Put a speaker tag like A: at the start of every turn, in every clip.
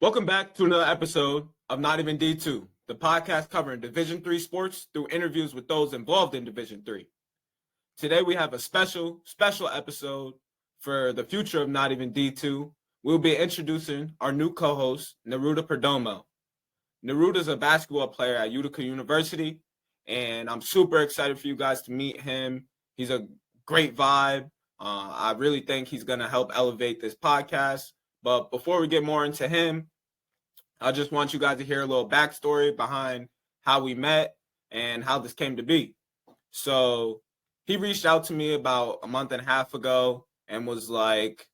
A: Welcome back to another episode of Not Even D2, the podcast covering Division III sports through interviews with those involved in Division III. Today we have a special episode for the future of Not Even D2. We'll be introducing our new co-host, Neruda Perdomo. Neruda is a basketball player at Utica University, and I'm super excited for you guys to meet him. He's a great vibe. I really think he's going to help elevate this podcast. But before we get more into him, I just want you guys to hear a little backstory behind how we met and how this came to be. So he reached out to me about a month and a half ago and was like,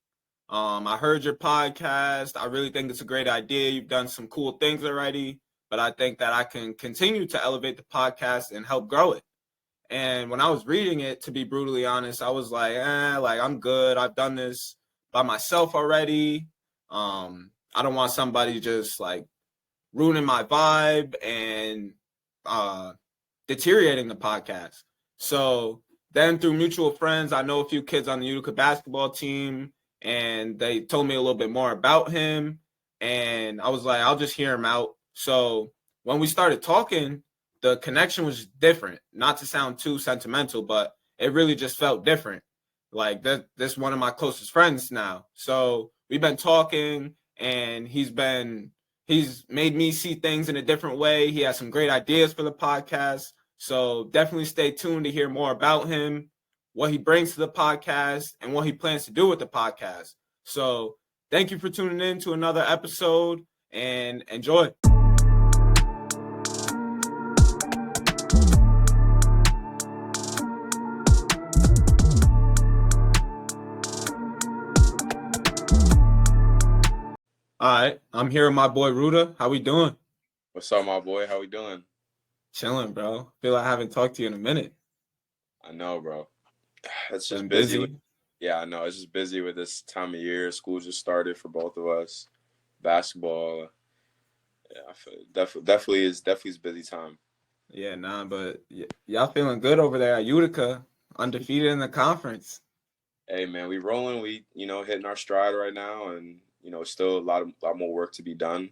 A: I heard your podcast. I really think it's a great idea. You've done some cool things already, but I think that I can continue to elevate the podcast and help grow it. And when I was reading it, to be brutally honest, I was like, I'm good. I've done this by myself already. I don't want somebody just like ruining my vibe and deteriorating the podcast. So then through mutual friends, I know a few kids on the Utica basketball team, and they told me a little bit more about him. And I was like, I'll just hear him out. So when we started talking, the connection was different. Not to sound too sentimental, but it really just felt different. Like this one of my closest friends now. So we've been talking, and he's made me see things in a different way. He has some great ideas for the podcast. So definitely stay tuned to hear more about him, what he brings to the podcast, and what he plans to do with the podcast. So thank you for tuning in to another episode, and enjoy. All right, I'm here with my boy Ruda. How we doing?
B: What's up, my boy? How we doing?
A: Chilling, bro. Feel like I haven't talked to you in a minute.
B: I know, bro. It's just
A: Been
B: busy. I know. It's just busy with this time of year. School just started for both of us. Basketball. Yeah, I feel definitely is busy time.
A: Yeah, but y'all feeling good over there at Utica, undefeated in the conference.
B: Hey, man, we rolling. We hitting our stride right now, and still a lot more work to be done.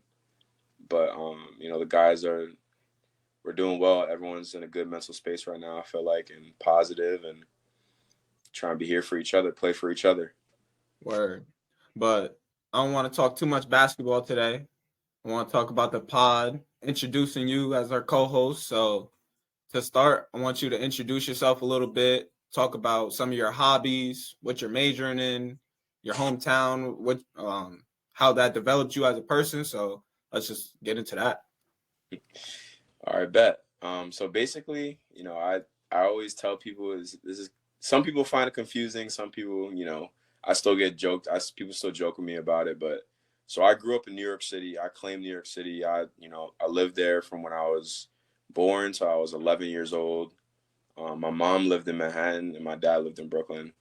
B: But the guys we're doing well. Everyone's in a good mental space right now, I feel like, and positive, and trying to be here for each other, play for each other.
A: Word. But I don't want to talk too much basketball today. I want to talk about the pod, introducing you as our co-host. So to start, I want you to introduce yourself a little bit, talk about some of your hobbies, what you're majoring in, your hometown, how that developed you as a person. So let's just get into that.
B: All right, bet. So basically, I always tell people this is some people find it confusing. Some people, I still get joked. People still joke with me about it. But so I grew up in New York City. I claim New York City. I lived there from when I was born till I was 11 years old. My mom lived in Manhattan and my dad lived in Brooklyn.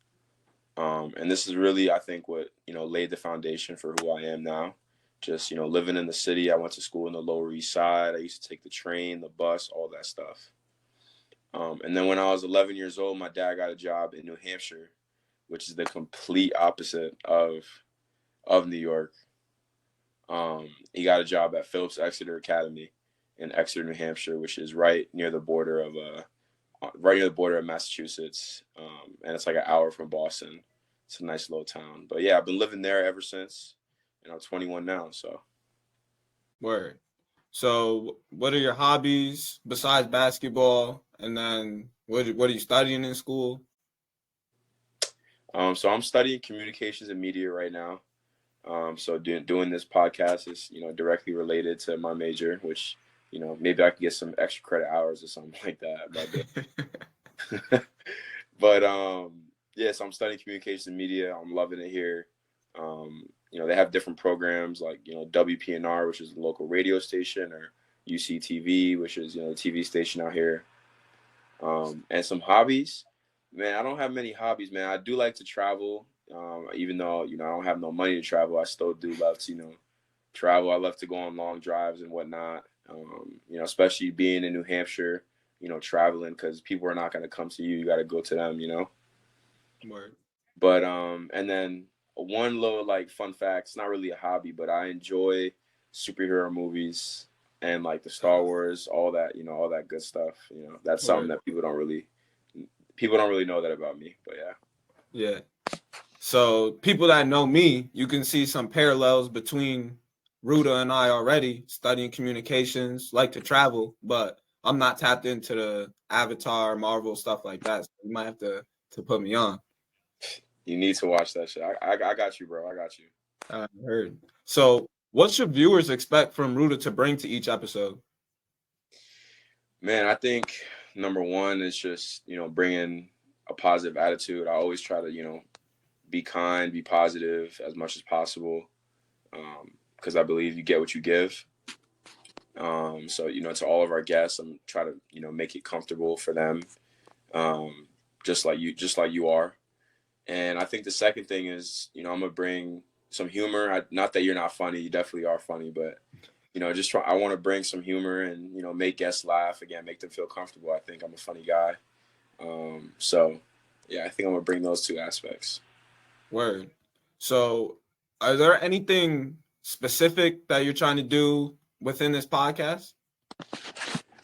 B: And this is really, I think, what laid the foundation for who I am now. Just living in the city. I went to school in the Lower East Side. I used to take the train, the bus, all that stuff. And then when I was 11 years old, my dad got a job in New Hampshire, which is the complete opposite of New York. He got a job at Phillips Exeter Academy in Exeter, New Hampshire, which is right near the border of Massachusetts, and it's like an hour from Boston. It's a nice little town. But yeah, I've been living there ever since, and I'm 21 now. So.
A: Word. So what are your hobbies besides basketball? And then what are you studying in school?
B: So I'm studying communications and media right now. So doing this podcast is, directly related to my major, which, maybe I could get some extra credit hours or something like that. But so I'm studying communications and media. I'm loving it here. They have different programs like, WPNR, which is the local radio station, or UCTV, which is, the TV station out here. And some hobbies. Man, I don't have many hobbies, man. I do like to travel. Even though, I don't have no money to travel, I still do love to, travel. I love to go on long drives and whatnot. Especially being in New Hampshire, traveling, because people are not going to come to you. You got to go to them,
A: Word.
B: But, and then one little, like, fun fact, it's not really a hobby, but I enjoy superhero movies and like the Star Wars, all that, all that good stuff. That's something
A: Word.
B: that people don't really know that about me. But yeah.
A: Yeah. So people that know me, you can see some parallels between Ruda and I already, studying communications, like to travel, but I'm not tapped into the Avatar, Marvel, stuff like that. So you might have to put me on.
B: You need to watch that shit. I got you, bro. I got you.
A: I heard. So what should viewers expect from Ruda to bring to each episode?
B: Man, I think number one is just, bringing a positive attitude. I always try to, be kind, be positive as much as possible, because I believe you get what you give. So, to all of our guests, I'm trying to, make it comfortable for them, just like you are. And I think the second thing is, I'm gonna bring some humor. Not that you're not funny, you definitely are funny, but just try. I want to bring some humor and make guests laugh again, make them feel comfortable. I think I'm a funny guy, so yeah, I think I'm gonna bring those two aspects.
A: Word. So are there anything specific that you're trying to do within this podcast?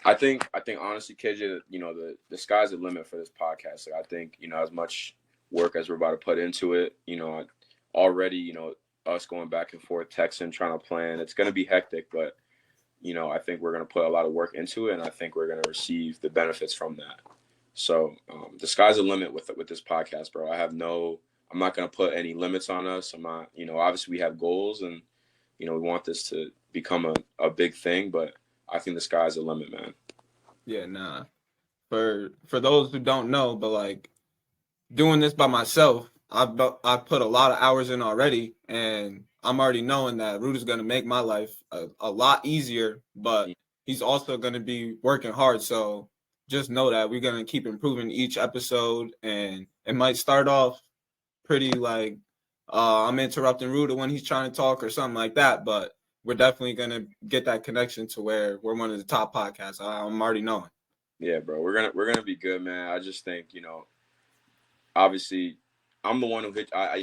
B: I think honestly, KJ, the sky's the limit for this podcast. Like, I think as much work as we're about to put into it, already us going back and forth texting, trying to plan. It's gonna be hectic, but I think we're gonna put a lot of work into it, and I think we're gonna receive the benefits from that. So the sky's the limit with this podcast, bro. I'm not gonna put any limits on us. I'm not, obviously we have goals, and we want this to become a big thing, but I think the sky's the limit, man.
A: Yeah, nah. For those who don't know, but like doing this by myself, I've put a lot of hours in already, and I'm already knowing that Rudy's gonna make my life a lot easier, but he's also gonna be working hard. So just know that we're gonna keep improving each episode, and it might start off pretty like I'm interrupting Ruda when he's trying to talk or something like that, but we're definitely gonna get that connection to where we're one of the top podcasts. I'm already knowing.
B: Yeah, bro, we're gonna be good, man. I just think obviously I'm the one who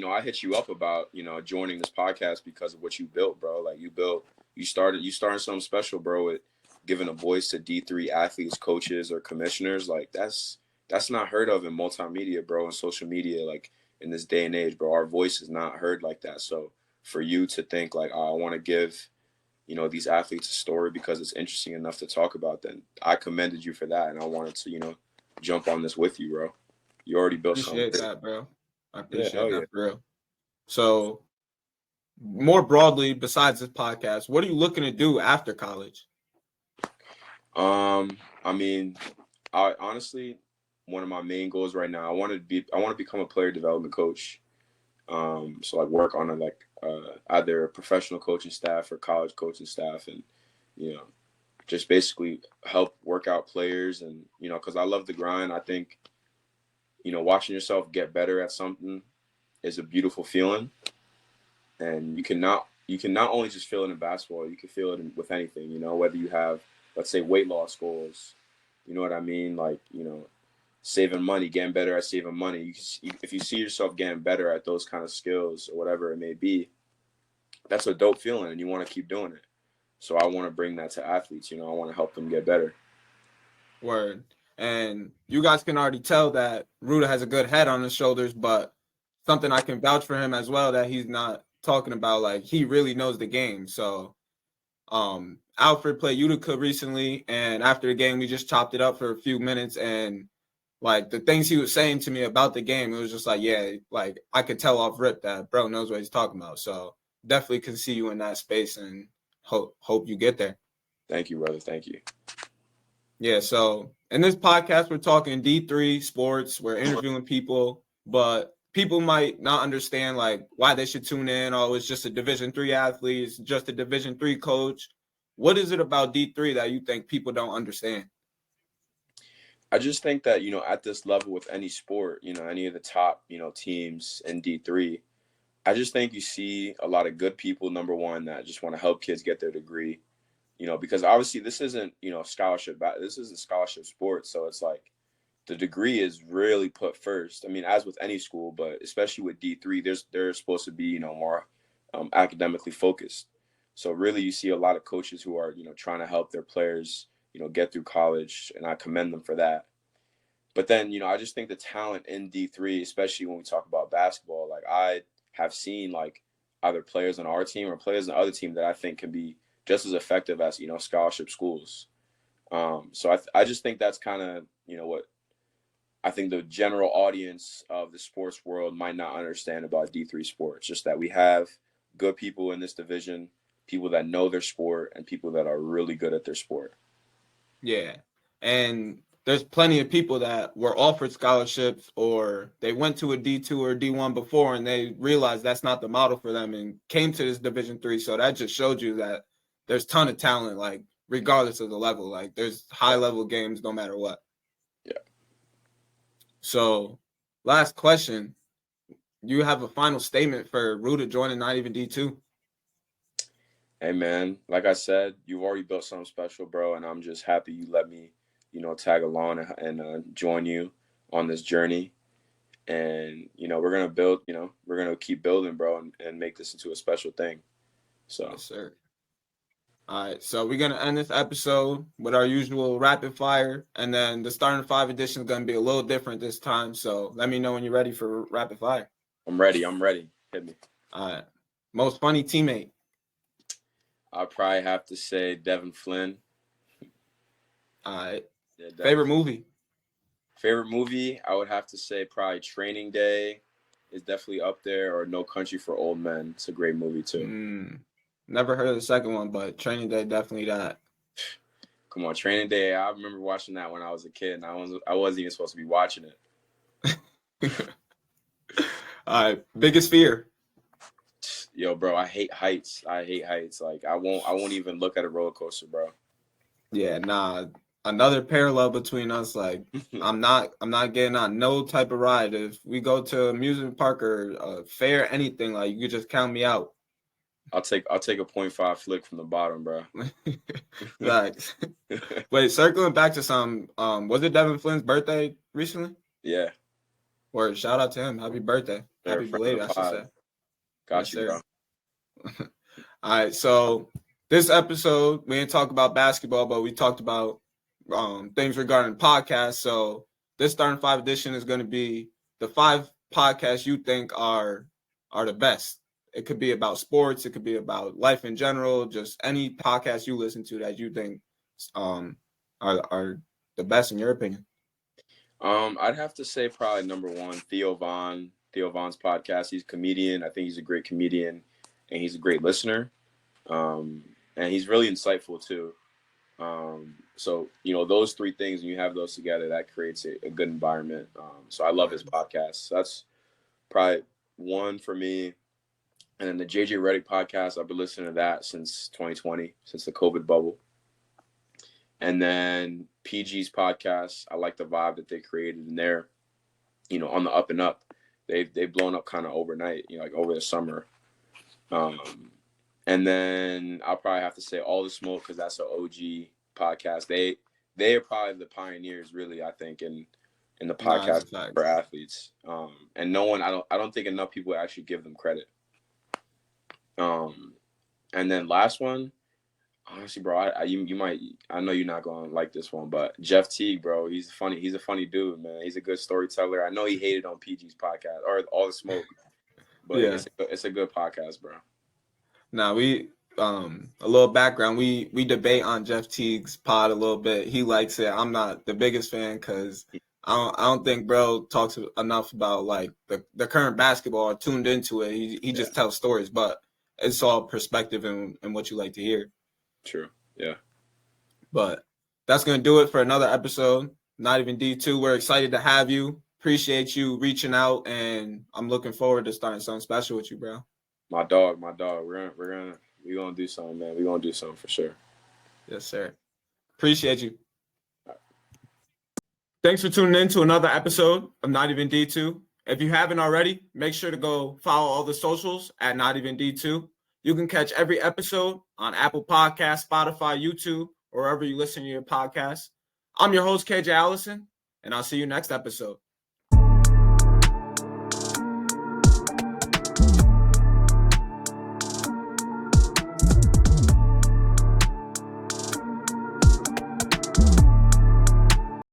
B: I hit you up about joining this podcast because of what you built, bro. Like you started something special, bro, with giving a voice to D3 athletes, coaches, or commissioners. Like that's not heard of in multimedia, bro, and social media. Like in this day and age, bro, our voice is not heard like that. So for you to think like, oh, I want to give these athletes a story because it's interesting enough to talk about, then I commended you for that, and I wanted to jump on this with you, bro. You already built something.
A: Appreciate that, bro. I
B: Yeah,
A: appreciate
B: hell yeah.
A: that for real. So more broadly, besides this podcast, what are you looking to do after college?
B: I mean, I honestly, one of my main goals right now, I want to become a player development coach. So like work on either a professional coaching staff or college coaching staff, and you know, just basically help work out players, and because I love the grind. I think watching yourself get better at something is a beautiful feeling, and you can not only just feel it in basketball, you can feel it with anything. Whether you have, let's say, weight loss goals, you know what I mean, like saving money, getting better at saving money. If you see yourself getting better at those kind of skills or whatever it may be, that's a dope feeling, and you want to keep doing it. So I want to bring that to athletes. I want to help them get better.
A: Word. And you guys can already tell that Ruda has a good head on his shoulders, but something I can vouch for him as well that he's not talking about, like he really knows the game. So Alfred played Utica recently, and after the game we just chopped it up for a few minutes, and like the things he was saying to me about the game, it was just like, yeah, like I could tell off rip that bro knows what he's talking about. So definitely can see you in that space, and hope you get there.
B: Thank you, brother. Thank you.
A: Yeah, so in this podcast, we're talking D3 sports. We're interviewing people, but people might not understand like why they should tune in. Oh, it's just a Division 3 athlete, it's just a Division 3 coach. What is it about D3 that you think people don't understand?
B: I just think that at this level with any sport, any of the top teams in D3, I just think you see a lot of good people. Number one, that just want to help kids get their degree. Because obviously this isn't scholarship. This is a scholarship sport, so it's like the degree is really put first. I mean, as with any school, but especially with D3, they're supposed to be more academically focused. So really, you see a lot of coaches who are, trying to help their players, get through college, and I commend them for that. But then, I just think the talent in D3, especially when we talk about basketball, like I have seen like either players on our team or players on other team that I think can be just as effective as, scholarship schools. So I just think that's kind of, what I think the general audience of the sports world might not understand about D3 sports, just that we have good people in this division, people that know their sport, and people that are really good at their sport.
A: Yeah. And there's plenty of people that were offered scholarships or they went to a D2 or D1 before and they realized that's not the model for them and came to this Division 3. So that just showed you that there's a ton of talent, like regardless of the level. Like there's high level games no matter what.
B: Yeah.
A: So last question. You have a final statement for Ruda joining Not Even D2?
B: Hey man, like I said, you've already built something special, bro, and I'm just happy you let me, tag along and join you on this journey. And we're gonna build, we're gonna keep building, bro, and make this into a special thing. So
A: Yes, sir. All right, so we're gonna end this episode with our usual rapid fire, and then the starting five edition is gonna be a little different this time. So let me know when you're ready for rapid fire.
B: I'm ready. Hit me.
A: All right, most funny teammate.
B: I'll probably have to say Devin Flynn.
A: All right,
B: Yeah,
A: favorite movie.
B: Favorite movie, I would have to say probably Training Day is definitely up there, or No Country for Old Men. It's a great movie too.
A: Never heard of the second one, but Training Day definitely that.
B: Come on, Training Day. I remember watching that when I was a kid, and I wasn't even supposed to be watching it.
A: All right, biggest fear.
B: Yo, bro, I hate heights. Like I won't even look at a roller coaster, bro.
A: Yeah, nah. Another parallel between us. Like I'm not getting on no type of ride. If we go to amusement park or a fair, anything, like you could just count me out.
B: I'll take a 0.5 flick from the bottom, bro.
A: Thanks. Wait, circling back to some, was it Devin Flynn's birthday recently?
B: Yeah.
A: Or shout out to him. Happy birthday.
B: They're
A: Happy belated, I should say.
B: Got you, bro.
A: All right, so this episode, we didn't talk about basketball, but we talked about things regarding podcasts. So this starting five edition is going to be the 5 podcasts you think are the best. It could be about sports. It could be about life in general. Just any podcast you listen to that you think are the best in your opinion.
B: I'd have to say probably number 1, Theo Vaughn's podcast. He's a comedian. I think he's a great comedian, and he's a great listener. And he's really insightful too. So those 3 things, when you have those together, that creates a good environment. So I love his podcast. So that's probably 1 for me. And then the JJ Redick podcast, I've been listening to that since 2020, since the COVID bubble. And then PG's podcast, I like the vibe that they created in there, on the up and up. They've blown up kind of overnight, like over the summer. And then I'll probably have to say All the Smoke, because that's an OG podcast. They are probably the pioneers, really, I think, in the podcast for athletes. And I don't think enough people actually give them credit. And then last one, honestly, bro, I know you're not going to like this one, but Jeff Teague, bro, he's a funny dude, man. He's a good storyteller. I know he hated on PG's podcast or All the Smoke, but yeah, it's a good podcast, bro.
A: Now we a little background. We debate on Jeff Teague's pod a little bit. He likes it. I'm not the biggest fan because I don't think bro talks enough about like the current basketball or tuned into it. He just tells stories, but it's all perspective and what you like to hear.
B: True. Yeah.
A: But that's gonna do it for another episode. Not Even D2. We're excited to have you. Appreciate you reaching out, and I'm looking forward to starting something special with you, bro. My dog.
B: We're gonna do something, man. We're gonna do something for sure.
A: Yes, sir. Appreciate you. Thanks for tuning in to another episode of Not Even D2. If you haven't already, make sure to go follow all the socials at Not Even D2. You can catch every episode on Apple Podcasts, Spotify, YouTube, or wherever you listen to your podcasts. I'm your host, KJ Allison, and I'll see you next episode.